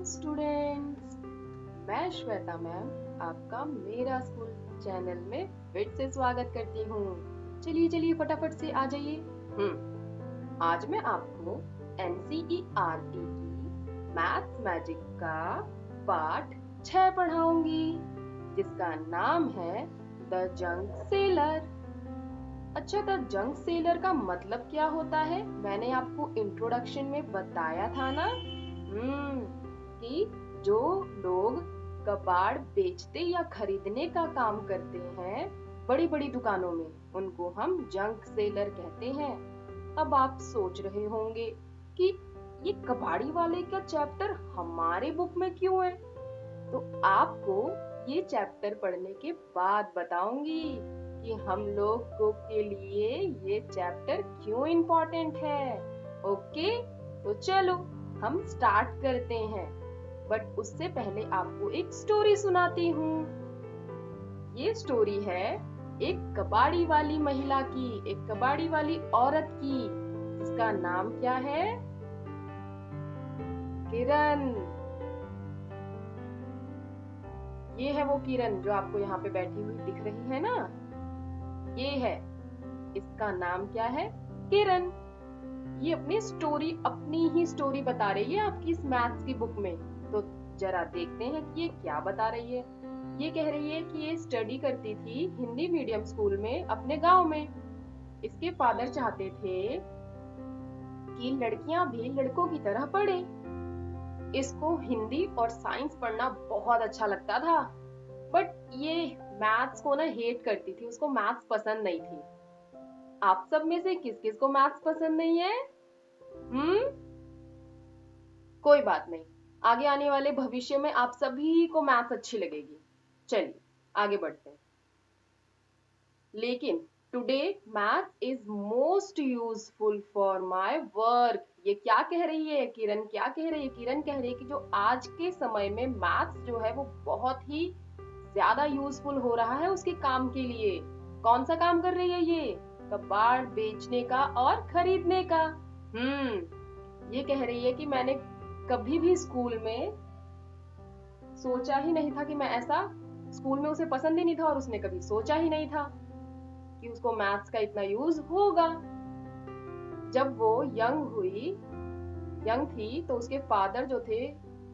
Students, मैं Shweta ma'am आपका मेरा स्कूल चैनल में फिर से स्वागत करती हूँ। चलिए चलिए फटाफट से आ जाइए। आज मैं आपको NCERT की मैथ्स मैजिक का पार्ट 6 पढ़ाऊंगी, जिसका नाम है द जंक सेलर। अच्छा, द जंक सेलर का मतलब क्या होता है? मैंने आपको इंट्रोडक्शन में बताया था ना कि जो लोग कबाड़ बेचते या खरीदने का काम करते हैं बड़ी बड़ी दुकानों में, उनको हम जंक सेलर कहते हैं। अब आप सोच रहे होंगे कि ये कबाड़ी वाले का चैप्टर हमारे बुक में क्यों है? तो आपको ये चैप्टर पढ़ने के बाद बताऊंगी कि हम लोगों के लिए ये चैप्टर क्यों इम्पोर्टेंट है। ओके, तो चलो हम स्टार्ट करते हैं। बट उससे पहले आपको एक स्टोरी सुनाती हूँ। ये स्टोरी है एक कबाड़ी वाली महिला की, एक कबाड़ी वाली औरत की, जिसका नाम क्या है? किरण। ये है वो किरण जो आपको यहाँ पे बैठी हुई दिख रही है ना, ये है, इसका नाम क्या है? किरण। ये अपनी ही स्टोरी बता रही है आपकी इस मैथ्स की बुक में। तो जरा देखते हैं कि ये क्या बता रही है। ये कह रही है कि ये स्टडी करती थी हिंदी मीडियम स्कूल में अपने गांव में। इसके फादर चाहते थे कि लड़कियां भी लड़कों की तरह पढ़े। इसको हिंदी और साइंस पढ़ना बहुत अच्छा लगता था, बट ये मैथ्स को ना हेट करती थी, उसको मैथ्स पसंद नहीं थी। आप सब में से किस किस को मैथ्स पसंद नहीं है? कोई बात नहीं, आगे आने वाले भविष्य में आप सभी को मैथ्स अच्छी लगेगी। चलिए आगे बढ़ते हैं। लेकिन today math is most useful for my work. ये क्या कह रही है किरण? क्या कह रही है किरण? कह रही है कि जो आज के समय में मैथ्स जो है वो बहुत ही ज्यादा यूजफुल हो रहा है उसके काम के लिए। कौन सा काम कर रही है ये? कबाड़ बेचने का और खरीदने का। ये कह रही है कि मैंने कभी भी स्कूल में सोचा ही नहीं था कि मैं ऐसा, स्कूल में उसे पसंद ही नहीं था और उसने कभी सोचा ही नहीं था कि उसको मैथ्स का इतना यूज होगा। जब वो यंग थी तो उसके फादर जो थे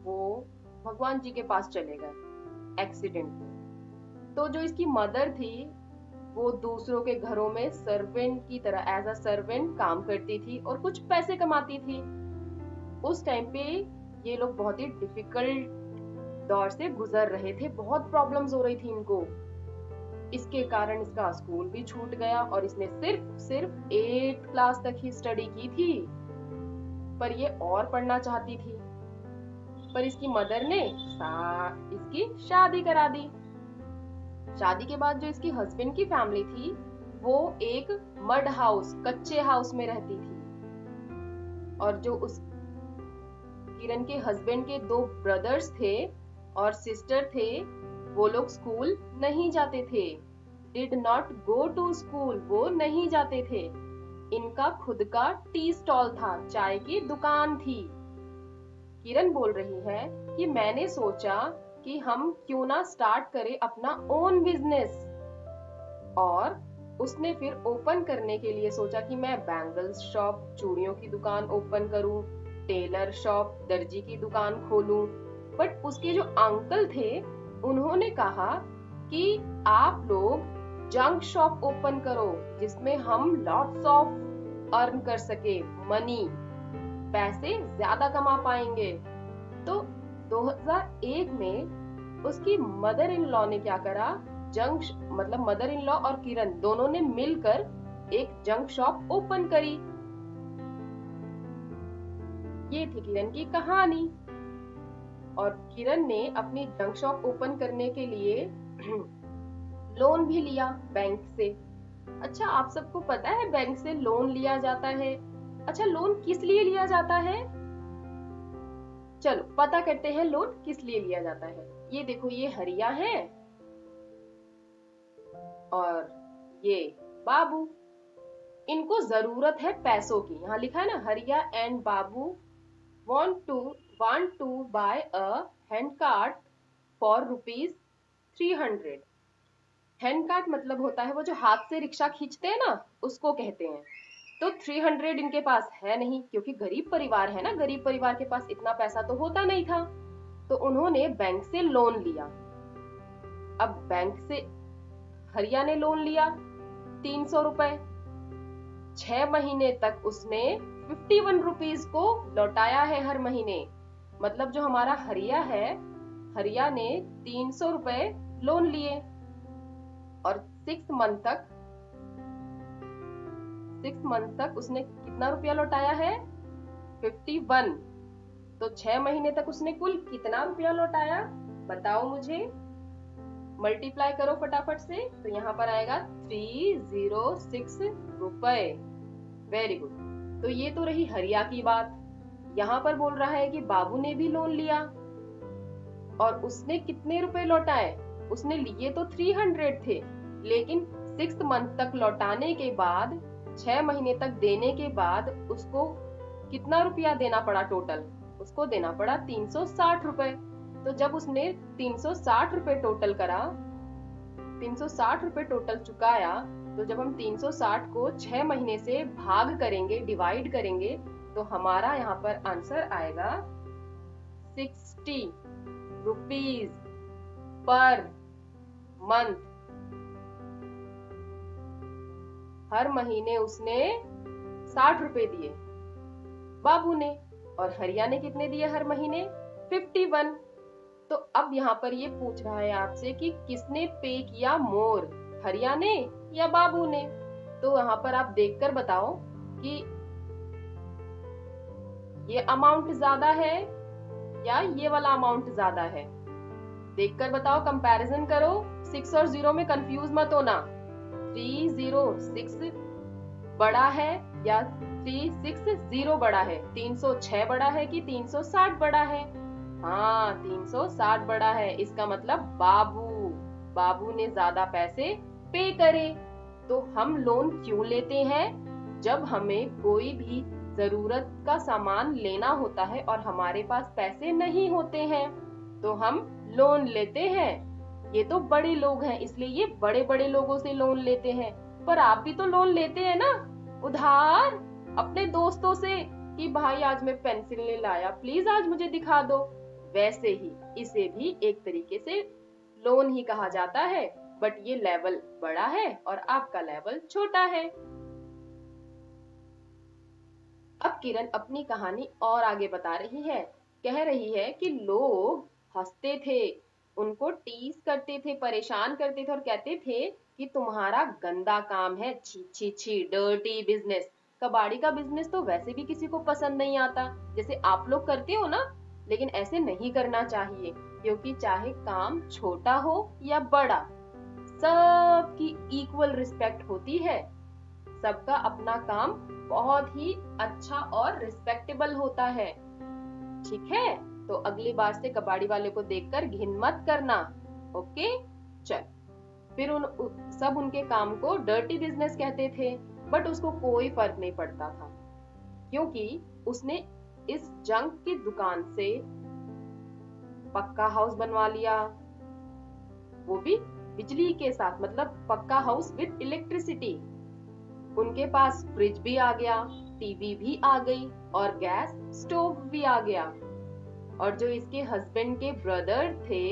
वो भगवान जी के पास चले गए एक्सीडेंट में। तो जो इसकी मदर थी वो दूसरों के घरों में सर्वेंट की तरह एज अ सर्वेंट काम करती थी और कुछ पैसे कमाती थी। उस टाइम पे ये लोग बहुत ही डिफिकल्ट दौर से गुजर रहे थे, बहुत प्रॉब्लम्स हो रही थी इनको। इसके कारण इसका स्कूल भी छूट गया और इसने सिर्फ 8th क्लास तक ही स्टडी की थी, पर ये और पढ़ना चाहती थी। पर इसकी मदर ने इसकी शादी करा दी। शादी के बाद जो इसकी हस्बैंड की फैमिली थी वो एक मड हाउस, कच्चे हाउस में रहती थी। और जो उस किरण के हस्बैंड के 2 ब्रदर्स थे और सिस्टर थे, वो लोग स्कूल नहीं जाते थे। Did not go to school, वो नहीं जाते थे। इनका खुद का टी स्टॉल था, चाय की दुकान थी। किरण बोल रही है कि मैंने सोचा कि हम क्यों ना स्टार्ट करें अपना ओन बिजनेस। और उसने फिर ओपन करने के लिए सोचा कि मैं बैंगल्स शॉप, चूड़ियों की दुकान ओपन करूं, टेलर शॉप, दर्जी की दुकान खोलूं। बट उसके जो अंकल थे उन्होंने कहा कि आप लोग जंक शॉप ओपन करो जिसमें हम लॉट्स ऑफ अर्न कर सके, मनी, पैसे ज्यादा कमा पाएंगे। तो 2001 में उसकी मदर इन लॉ ने क्या करा, मदर इन लॉ और किरण दोनों ने मिलकर एक जंक शॉप ओपन करी। ये थी किरण की कहानी। और किरण ने अपनी जंक शॉप ओपन करने के लिए लोन भी लिया बैंक से। अच्छा, आप सबको पता है बैंक से लोन लिया जाता है? अच्छा, लोन किस लिए लिया जाता है? चलो पता करते हैं लोन किस लिए लिया जाता है। ये देखो, ये हरिया है और ये बाबू। इनको जरूरत है पैसों की। यहाँ लिखा है ना, हरिया and Babu want to want to buy a hand cart for rupees 300। Hand cart मतलब होता है वो जो हाथ से रिक्शा खींचते हैं ना, उसको कहते हैं। तो 300 इनके पास है नहीं, क्योंकि गरीब परिवार है ना, गरीब परिवार के पास इतना पैसा तो होता नहीं था। तो उन्होंने बैंक से लोन लिया। अब बैंक से हरिया ने लोन लिया 300 रुपए। 6 महीने तक उसने 51 रुपीज को लौटाया है हर महीने। मतलब जो हमारा हरिया है, हरिया ने 300 रुपए लोन लिए और 6 मंथ तक उसने कितना रुपया लौटाया है? 51। तो 6 महीने तक उसने कुल कितना रुपया लौटाया, बताओ मुझे। मल्टीप्लाई करो फटाफट से। तो यहाँ पर आएगा 306 रुपए। Very good. तो ये तो रही हरिया की बात। यहाँ पर बोल रहा है कि बाबू ने भी लोन लिया और उसने कितने रुपए लौटाए? उसने लिए तो 300 थे, लेकिन 6 मंथ तक लौटाने के बाद, 6 महीने तक देने के बाद उसको कितना रुपया देना पड़ा टोटल? उसको देना पड़ा 360 रुपए। तो जब उसने 360 रुपए टोटल करा, 360 रुपए टोटल चुकाया, तो जब हम 360 को 6 महीने से भाग करेंगे, डिवाइड करेंगे, तो हमारा यहाँ पर आंसर आएगा 60 रुपीज पर मंथ। हर महीने उसने 60 रुपए दिए बाबू ने, और हरिया ने कितने दिए हर महीने? 51। तो अब यहाँ पर ये पूछ रहा है आपसे कि किसने पे किया मोर, हरिया ने या बाबू ने? तो यहाँ पर आप देखकर बताओ कि ये अमाउंट ज्यादा है या ये वाला अमाउंट ज्यादा है। देखकर बताओ, कंपैरिजन करो। 6 और 0 में कंफ्यूज मत होना। 306 बड़ा है या 360 बड़ा है? 306 बड़ा है कि 360 बड़ा है? हाँ, 360 बड़ा है। इसका मतलब बाबू ने ज्यादा पैसे पे करे। तो हम लोन क्यों लेते हैं? जब हमें कोई भी जरूरत का सामान लेना होता है और हमारे पास पैसे नहीं होते हैं, तो हम लोन लेते हैं। ये तो बड़े लोग हैं, इसलिए ये बड़े बड़े लोगों से लोन लेते हैं। पर आप भी तो लोन लेते हैं ना, उधार, अपने दोस्तों से, कि भाई आज मैं पेंसिल नहीं लाया, प्लीज आज मुझे दिखा दो। वैसे ही इसे भी एक तरीके से लोन ही कहा जाता है, बट ये लेवल बड़ा है और आपका लेवल छोटा है। अब किरण अपनी कहानी और आगे बता रही है। कह रही है कि लोग हंसते थे, उनको टीज करते थे, परेशान करते थे और कहते थे कि तुम्हारा गंदा काम है, छी छी छी, डर्टी बिजनेस। कबाड़ी का बिजनेस तो वैसे भी किसी को पसंद नहीं आता, जैसे आप लोग करते हो ना। लेकिन ऐसे नहीं करना चाहिए, क्योंकि चाहे काम छोटा हो या बड़ा, सबकी इक्वल रिस्पेक्ट होती है। सबका अपना काम बहुत ही अच्छा और रिस्पेक्टेबल होता है। ठीक है, तो अगली बार से कबाड़ी वाले को देखकर घिन मत करना। ओके, चल। फिर सब उनके काम को डर्टी बिजनेस कहते थे, बट उसको कोई फर्क नहीं पड़ता था, क्योंकि उसने इस जंक की दुकान से पक्का हाउस बनवा लिया, वो भी बिजली के साथ, मतलब पक्का हाउस विद इलेक्ट्रिसिटी। उनके पास फ्रिज भी आ गया, टीवी भी आ गई और गैस स्टोव भी आ गया। और जो इसके हस्बैंड के ब्रदर थे,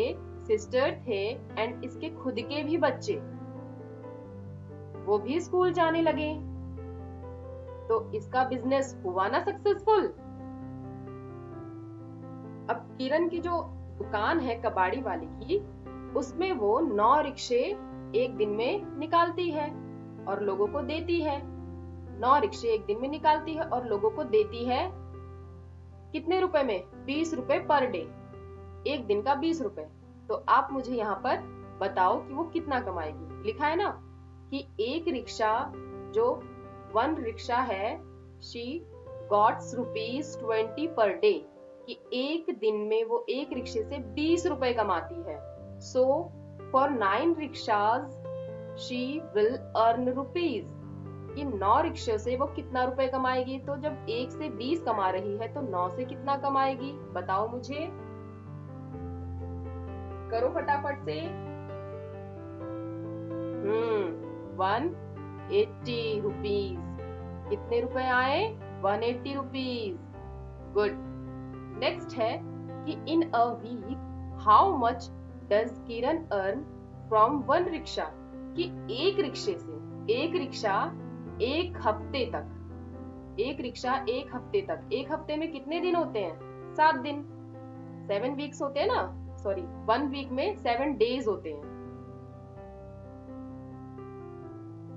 सिस्टर थे एंड इसके खुद के भी बच्चे, वो भी स्कूल जाने लगे। तो इसका बिजनेस हुआ ना सक्सेसफुल। अब किरण की जो दुकान है कबाड़ी वाले की, उसमें वो 9 रिक्शे एक दिन में निकालती है और लोगों को देती है। 9 रिक्शे एक दिन में निकालती है और लोगों को देती है कितने रुपए में? 20 रुपए पर डे, एक दिन का 20 रुपए। तो आप मुझे यहाँ पर बताओ कि वो कितना कमाएगी। लिखा है ना कि एक रिक्शा, जो 1 रिक्शा है, शी गॉट्स ₹20 पर डे, कि एक दिन में वो एक रिक्शे से 20 रुपए कमाती है। So for 9 rickshaws she will earn rupees कि 9 रिक्शे से वो कितना रुपए कमाएगी। तो जब 1 से 20 कमा रही है तो 9 से कितना कमाएगी, बताओ मुझे, करो फटाफट से। 180 रुपीज। कितने रुपए आए, 180 रुपीज। गुड। नेक्स्ट है कि in a week how much does Kiran earn from one rickshaw, कि एक रिक्शे से, एक रिक्शा एक हफ्ते तक, एक रिक्शा एक हफ्ते तक, एक हफ्ते में कितने दिन होते हैं, 7 दिन, 7 वीक्स होते हैं ना, सॉरी 1 वीक में 7 डेज होते हैं,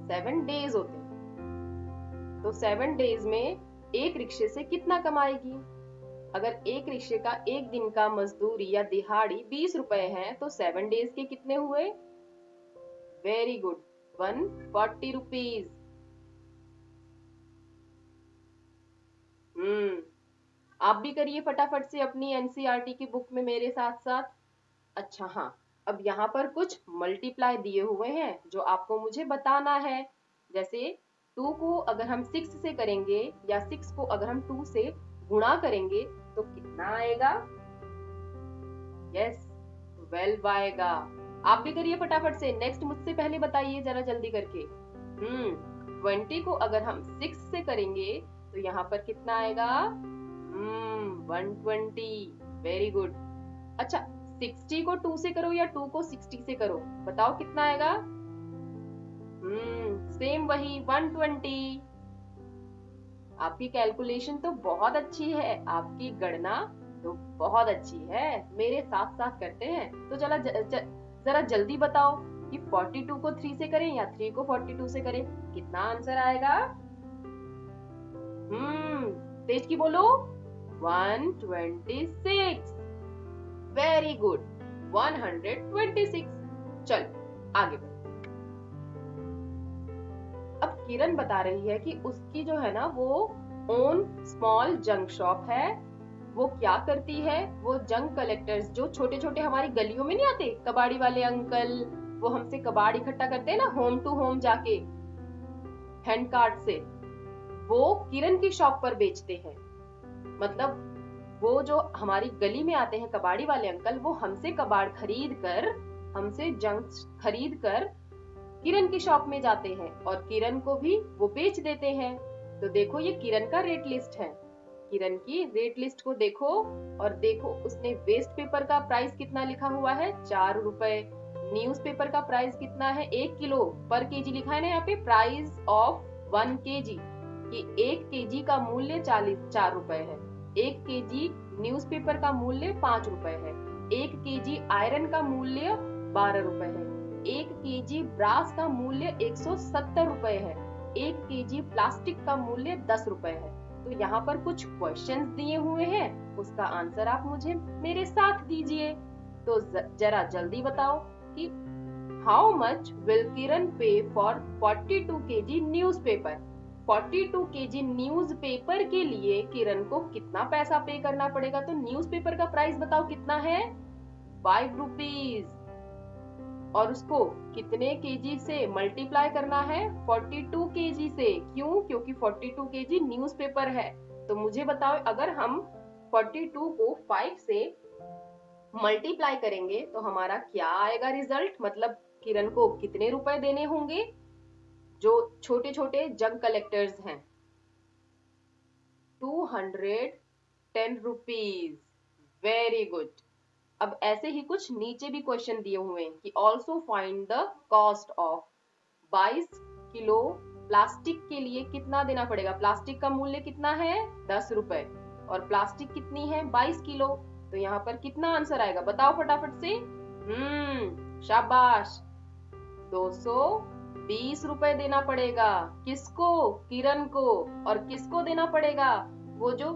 7 डेज होते हैं। तो 7 डेज में एक रिक्शे से कितना कमाएगी। अगर एक रिक्शे का एक दिन का मजदूरी या दिहाड़ी 20 रुपए है तो 7 डेज के कितने हुए, वेरी गुड, 140 रुपीज। आप भी करिए फटाफट से अपनी एनसीईआरटी की बुक में मेरे साथ साथ। अच्छा हाँ, अब यहाँ पर कुछ मल्टीप्लाई दिए हुए हैं जो आपको मुझे बताना है। जैसे 2 को अगर हम 6 से करेंगे या 6 को अगर हम 2 से गुणा करेंगे तो कितना आएगा, यस 12 आएगा। आप भी करिए फटाफट से, नेक्स्ट मुझसे पहले बताइए जरा जल्दी करके। 20 को अगर हम 6 से करेंगे तो यहाँ पर कितना आएगा, 120, वेरी गुड। अच्छा 60 को 2 से करो या 2 को 60 से करो, बताओ कितना आएगा, सेम वही 120। आपकी कैलकुलेशन तो बहुत अच्छी है, आपकी गणना तो बहुत अच्छी है, मेरे साथ साथ करते हैं। तो चला जरा जल्दी बताओ कि 42 को 3 से करें या 3 को 42 से करें, कितना आंसर आएगा। तेज की बोलो, 126, वेरी गुड, 126। चल आगे बढ़ो। अब किरण बता रही है कि उसकी जो है ना वो ओन स्मॉल जंक शॉप है। वो क्या करती है, वो जंक कलेक्टर्स जो छोटे छोटे हमारी गलियों में नहीं आते, कबाड़ी वाले अंकल, वो हमसे कबाड़ इकट्ठा करते हैं ना होम टू होम जाके हैंड कार्ट से, वो किरण की शॉप पर बेचते हैं। मतलब वो जो हमारी गली में आते हैं कबाड़ी वाले अंकल, वो हमसे कबाड़ खरीद कर, हमसे जंक खरीद कर किरण की शॉप में जाते हैं और किरण को भी वो बेच देते हैं। तो देखो ये किरण का रेट लिस्ट है, किरण की रेट लिस्ट को देखो और देखो उसने वेस्ट पेपर का प्राइस कितना लिखा हुआ है, 4 रुपए। न्यूज़पेपर का प्राइस कितना है, 1 किलो पर केजी लिखा है ना यहाँ पे, प्राइस ऑफ 1 केजी, कि 1 केजी का मूल्य 4 रुपए है। 1 केजी न्यूज़पेपर का मूल्य 5 रुपए है। 1 केजी आयरन का मूल्य 12 रुपए है। 1 केजी ब्रास का मूल्य 170 रुपए है। 1 केजी प्लास्टिक का मूल्य 10 रुपए है। तो यहाँ पर कुछ क्वेश्चंस दिए हुए हैं, उसका आंसर आप मुझे मेरे साथ दीजिए। तो जरा जल्दी बताओ कि हाउ मच विल किरण पे for 42 KG newspaper. 42 KG newspaper के लिए किरण को कितना पैसा पे करना पड़ेगा। तो न्यूज़पेपर का प्राइस बताओ कितना है, 5 रुपीज, और उसको कितने केजी से मल्टीप्लाई करना है, 42 केजी से। क्यों, क्योंकि 42 केजी न्यूज़पेपर है। तो मुझे बताओ अगर हम 42 को 5 से मल्टीप्लाई करेंगे तो हमारा क्या आएगा रिजल्ट, मतलब किरण को कितने रुपए देने होंगे जो छोटे छोटे जंक कलेक्टर्स हैं, 210 रुपीज, वेरी गुड। अब ऐसे ही कुछ नीचे भी क्वेश्चन दिए हुए हैं कि also find the cost of 22 kilo plastic के लिए कितना देना पड़ेगा। प्लास्टिक का मूल्य कितना है, 10 रुपए, और प्लास्टिक कितनी है, 22 किलो। तो यहाँ पर कितना आंसर आएगा, बताओ फटाफट से। शाबाश, 220 रुपए देना पड़ेगा। किसको, किरण को। और किसको देना पड़ेगा, वो जो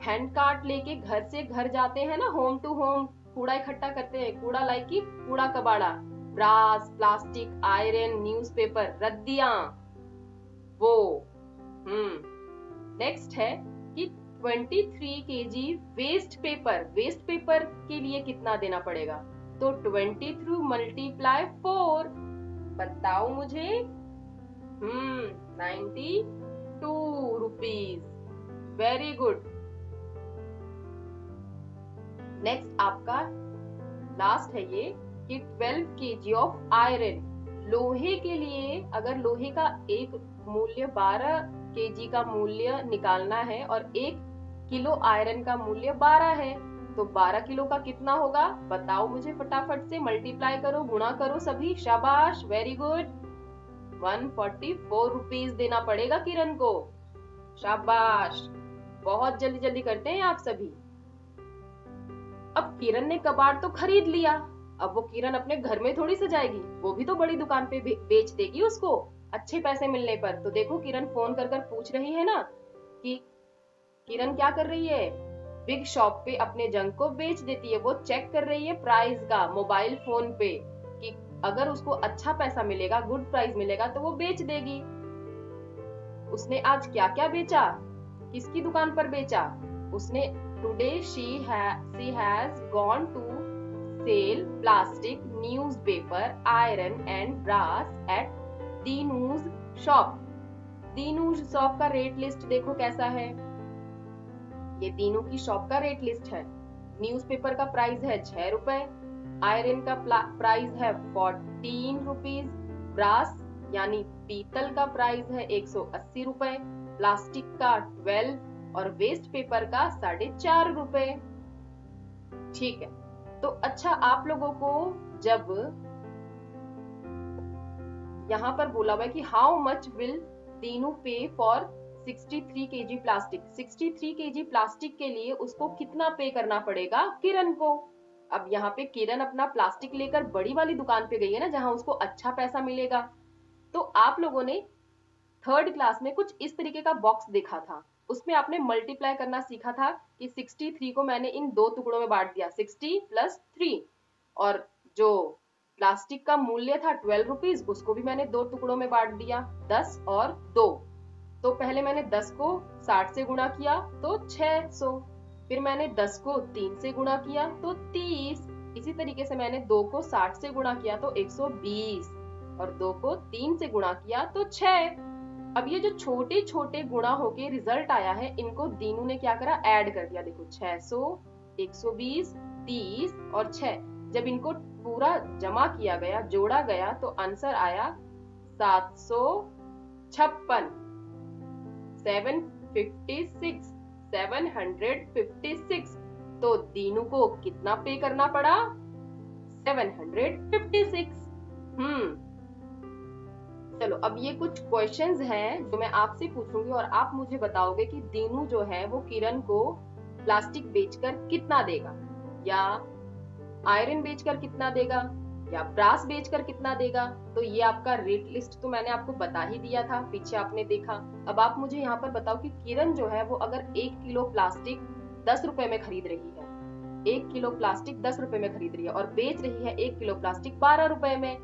हैंड कार्ट लेके घर से घर जाते हैं ना, होम टू होम कूड़ा इकट्ठा करते हैं, कूड़ा लाइक की कूड़ा कबाड़ा, ब्रास, प्लास्टिक, आयरन, न्यूज़पेपर, रद्दियां, वो। नेक्स्ट है कि 23 KG waste paper, waste paper के लिए कितना देना पड़ेगा। तो 23 मल्टीप्लाई 4, बताओ मुझे। 92 रुपीज। Very good. नेक्स्ट आपका लास्ट है ये कि 12 kg ऑफ आयरन। लोहे के लिए अगर लोहे का एक मूल्य 12 kg का मूल्य निकालना है और 1 किलो आयरन का मूल्य 12 है, तो 12 किलो का कितना होगा बताओ मुझे फटाफट से। मल्टीप्लाई करो, गुणा करो सभी। शाबाश, वेरी गुड। 144 रुपीज देना पड़ेगा किरण को। शाबाश, बहुत जल्दी जल्दी करते हैं आप सभी। अब किरण ने कबाड़ तो खरीद लिया, अब वो किरण अपने घर में थोड़ी सजाएगी, वो भी तो बड़ी दुकान पे बेच देगी उसको अच्छे पैसे मिलने पर। तो देखो किरण फोन कर कर पूछ रही है ना कि किरण क्या कर रही है, बिग शॉप पे अपने जंक को बेच देती है। वो चेक कर रही है प्राइस का मोबाइल फोन पे कि अगर उसको अच्छा पैसा मिलेगा, गुड प्राइस मिलेगा तो वो बेच देगी। उसने आज क्या क्या बेचा, किसकी दुकान पर बेचा? उसने today she has gone to sell plastic, newspaper, iron and brass at Dinu's shop. Dinu's shop का रेट लिस्ट देखो कैसा है। ये दीनू की शॉप का रेट लिस्ट है। न्यूज़पेपर का प्राइस है 6 रुपए, आयरन का प्राइस है 14 रुपीज, ब्रास यानी पीतल का प्राइस है 180 रुपए, प्लास्टिक का 12 और वेस्ट पेपर का 4.5 रुपए। ठीक है, तो अच्छा आप लोगों को जब यहाँ पर बोला हुआ है कि हाउ मच विल दीनू पे for 63 kg plastic, 63 kg plastic के लिए उसको कितना पे करना पड़ेगा किरण को। अब यहाँ पे किरण अपना प्लास्टिक लेकर बड़ी वाली दुकान पे गई है ना, जहां उसको अच्छा पैसा मिलेगा। तो आप लोगों ने 3rd क्लास में कुछ इस तरीके का बॉक्स देखा था, उसमें आपने मल्टीप्लाई करना सीखा था कि 63 को मैंने इन 2 टुकड़ों में बांट दिया, 60 + 3, और जो प्लास्टिक का मूल्य था 12 रुपीज, उसको भी मैंने 2 टुकड़ों में बांट दिया, 10 और 2। तो पहले मैंने 10 को 60 से गुणा किया तो 600, फिर मैंने 10 को 3 से गुणा किया तो 30, इसी तरीके से मैंने 2 को 60 से गुणा किया तो 120 और 2 को 3 से गुणा किया तो 6। अब ये जो छोटे छोटे गुणा होके रिजल्ट आया है, इनको दीनू ने क्या करा, ऐड कर दिया। देखो 600, 120, 30 और 6, जब इनको पूरा जमा किया गया, जोड़ा गया, तो आंसर आया 756, 756। तो दीनू को कितना पे करना पड़ा, 756। चलो अब ये कुछ क्वेश्चंस हैं जो मैं आपसे पूछूंगी और आप मुझे बताओगे कि दीनू जो है वो किरण को प्लास्टिक बेचकर कितना देगा, या आयरन बेचकर कितना देगा, या ब्रास बेचकर कितना देगा। तो ये आपका रेट लिस्ट तो मैंने आपको बता ही दिया था, पीछे आपने देखा। अब आप मुझे यहाँ पर बताओ कि किरण जो है वो अगर 1 किलो प्लास्टिक 10 रुपए में खरीद रही है, 1 किलो प्लास्टिक 10 रुपए में खरीद रही है और बेच रही है 1 किलो प्लास्टिक 12 रुपए में,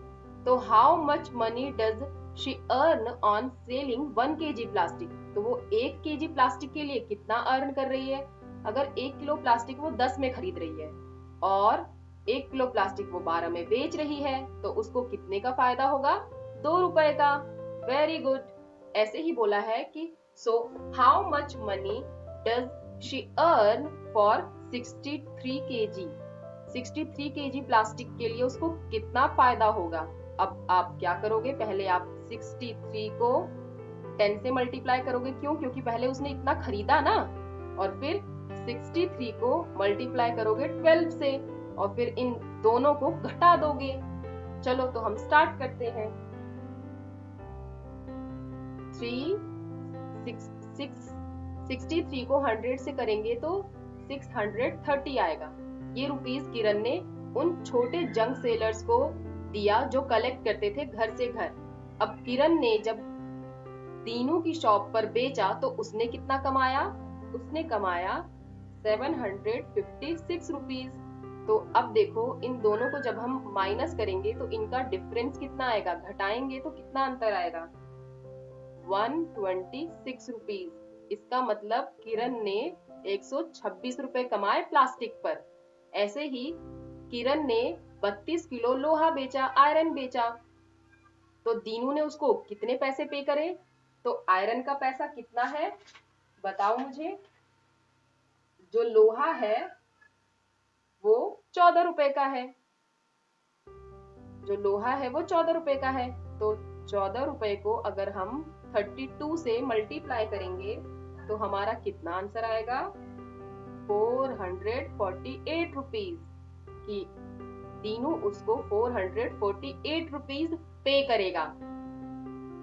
तो how much money does she earn on selling 1 kg plastic. तो वो 1 kg प्लास्टिक के लिए कितना अर्न कर रही है। अगर 1 किलो प्लास्टिक वो 10 में खरीद रही है और 1 किलो प्लास्टिक वो 12 में बेच रही है, तो उसको कितने का फायदा होगा, 2 रुपए का। Very good. ऐसे ही बोला है कि so how much money does she earn for 63 kg, 63 kg plastic के लिए उसको कितना फायदा होगा। अब आप क्या करोगे, पहले आप 63 को 10 से मल्टीप्लाई करोगे, क्यों, क्योंकि पहले उसने इतना खरीदा ना, और फिर 63 को मल्टीप्लाई करोगे 12 से और फिर इन दोनों को घटा दोगे। चलो तो हम स्टार्ट करते हैं। 63 को 100 से करेंगे तो 630 आएगा। ये रुपीस किरण ने उन छोटे जंक सेलर्स को दिया जो कलेक्ट करते थे घर से घर। अब किरण ने जब दीनू की शॉप पर बेचा तो उसने कितना कमाया, उसने कमाया 756 रुपीज। तो अब देखो इन दोनों को जब हम माइनस करेंगे तो इनका डिफरेंस कितना आएगा, घटाएंगे तो कितना अंतर आएगा, 126 रुपीज। इसका मतलब किरण ने 126 रुपए कमाए प्लास्टिक पर। ऐसे ही किरण ने 32 किलो लोहा बेचा, आयरन बेचा, तो दीनू ने उसको कितने पैसे पे करे, तो आयरन का पैसा कितना है बताओ मुझे। जो लोहा है वो 14 रुपए का है, जो लोहा है वो 14 रुपए का है। तो 14 रुपए को अगर हम 32 से मल्टीप्लाई करेंगे तो हमारा कितना आंसर आएगा, 448 रुपीज। कि दीनू उसको 448 रुपीज पे करेगा।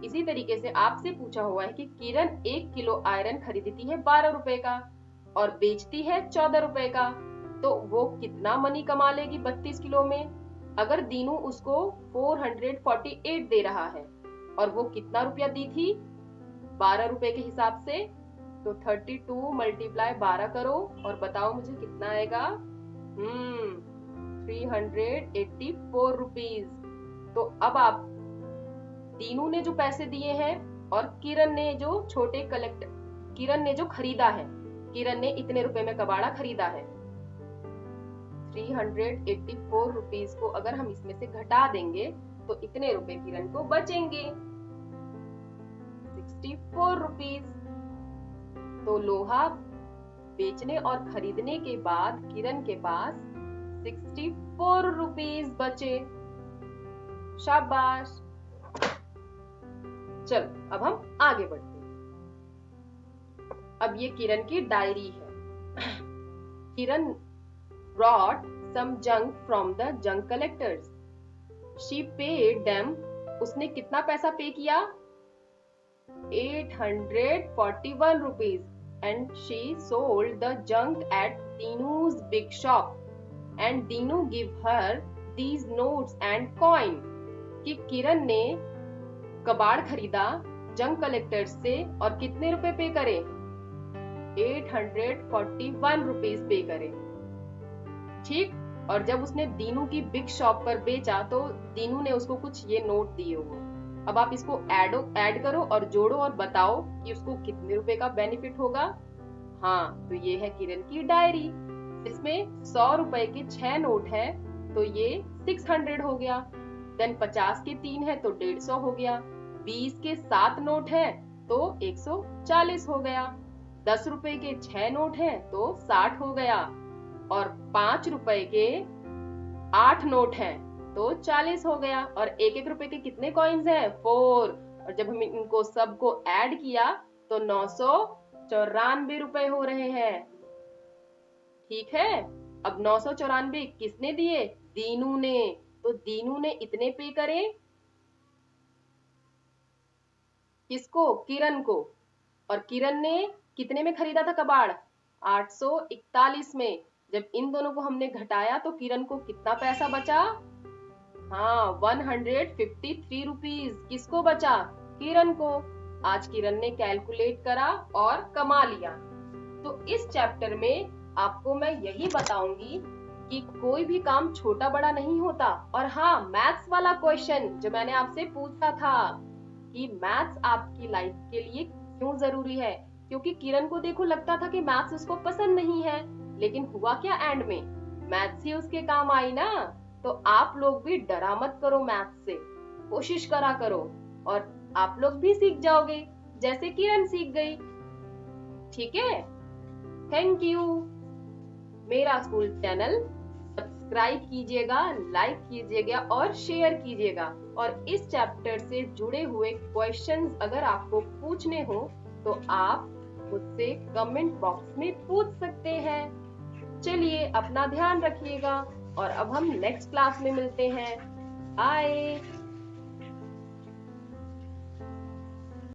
इसी तरीके से आपसे पूछा हुआ है कि किरण 1 किलो आयरन खरीदती है 12 रुपए का और बेचती है 14 रुपए का, तो वो कितना मनी कमा लेगी 32 किलो में। अगर दीनू उसको 448 दे रहा है और वो कितना रुपया दी थी 12 रुपए के हिसाब से, तो 32 मल्टीप्लाई 12 करो और बताओ मुझे कितना आएगा। 384 रुपीज। तो अब आप दीनू ने जो पैसे दिए हैं और किरण ने जो किरण ने जो खरीदा है, किरण ने इतने रुपए में कबाड़ा खरीदा है, 384 रुपीज को अगर हम इसमें से घटा देंगे तो इतने रुपए किरण को बचेंगे, 64 रुपीज। तो लोहा बेचने और खरीदने के बाद किरण के पास 64 रुपीज बचे। शाबाश। चल अब हम आगे बढ़ते हैं। अब ये किरण की डायरी है। किरण brought some junk from the junk collectors. She paid them. उसने कितना पैसा पे किया, 841 rupees, and she sold the junk at Dinu's big shop. And Dinu give her these notes and coin. कि किरण ने कबाड़ खरीदा जंक कलेक्टर से और कितने रुपए पे करे, 841 रुपीज पे करे। ठीक। और जब उसने दीनू की बिग शॉप पर बेचा तो दीनू ने उसको कुछ ये नोट दिए हुए। अब आप इसको ऐड करो और जोड़ो और बताओ कि उसको कितने रुपए का बेनिफिट होगा। हाँ, तो ये है किरण की डायरी। इसमें 100 रुपए के 6 नोट है तो ये 600 हो गया। देन 50 के 3 है तो 150 हो गया। 20 के 7 नोट है तो 140 हो गया। 10 रुपए के 6 नोट है तो 60 हो गया। और 5 रुपए के 8 नोट हैं तो 40 हो गया। और 1-1 रुपए के कितने कॉइन्स हैं, 4। और जब हम इनको सबको ऐड किया तो 994 रुपए हो रहे हैं। ठीक है। अब 994 किसने दिए, दीनू ने। तो दीनू ने इतने पे करे किसको, किरण को। और किरण ने कितने में खरीदा था कबाड़, 841 में। जब इन दोनों को हमने घटाया तो किरण को कितना पैसा बचा, हाँ 153 रुपीज। किसको बचा, किरण को। आज किरण ने कैलकुलेट करा और कमा लिया। तो इस चैप्टर में आपको मैं यही बताऊंगी कि कोई भी काम छोटा बड़ा नहीं होता। और हाँ, मैथ्स वाला क्वेश्चन जो मैंने आपसे पूछा था कि मैथ्स आपकी लाइफ के लिए क्यों जरूरी है, क्योंकि किरण को देखो लगता था कि मैथ्स उसको पसंद नहीं है, लेकिन हुआ क्या, एंड में मैथ्स ही उसके काम आई ना। तो आप लोग भी डरा मत करो, मैथ्स से कोशिश करा करो और आप लोग भी सीख जाओगे जैसे किरण सीख गई। ठीक है। Thank you. मेरा स्कूल चैनल सब्सक्राइब कीजिएगा, लाइक कीजिएगा और शेयर कीजिएगा। और इस चैप्टर से जुड़े हुए क्वेश्चंस अगर आपको पूछने हो तो आप मुझसे कमेंट बॉक्स में पूछ सकते हैं। चलिए, अपना ध्यान रखिएगा और अब हम नेक्स्ट क्लास में मिलते हैं। बाय।